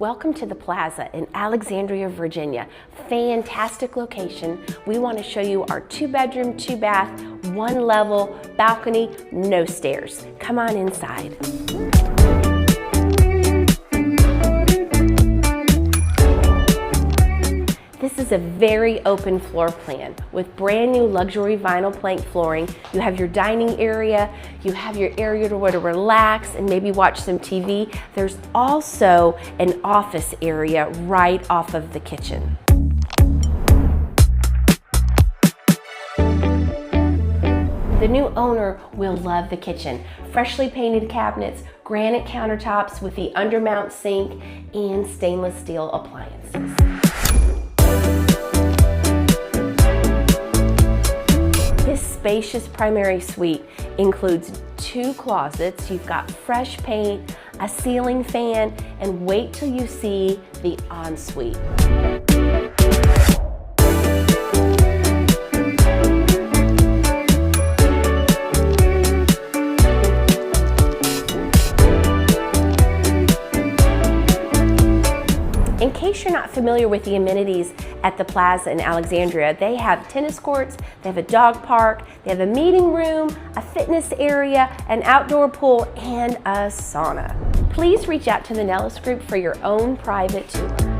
Welcome to the Plaza in Alexandria, Virginia. Fantastic location. We want to show you our 2-bedroom, 2-bath, 1-level balcony, no stairs. Come on inside. This is a very open floor plan with brand new luxury vinyl plank flooring. You have your dining area, you have your area to relax and maybe watch some TV. There's also an office area right off of the kitchen. The new owner will love the kitchen. Freshly painted cabinets, granite countertops with the undermount sink, and stainless steel appliances. This spacious primary suite includes 2 closets. You've got fresh paint, a ceiling fan, and wait till you see the ensuite. In case you're not familiar with the amenities at the Plaza in Alexandria, they have tennis courts, they have a dog park, they have a meeting room, a fitness area, an outdoor pool, and a sauna. Please reach out to the Nellis Group for your own private tour.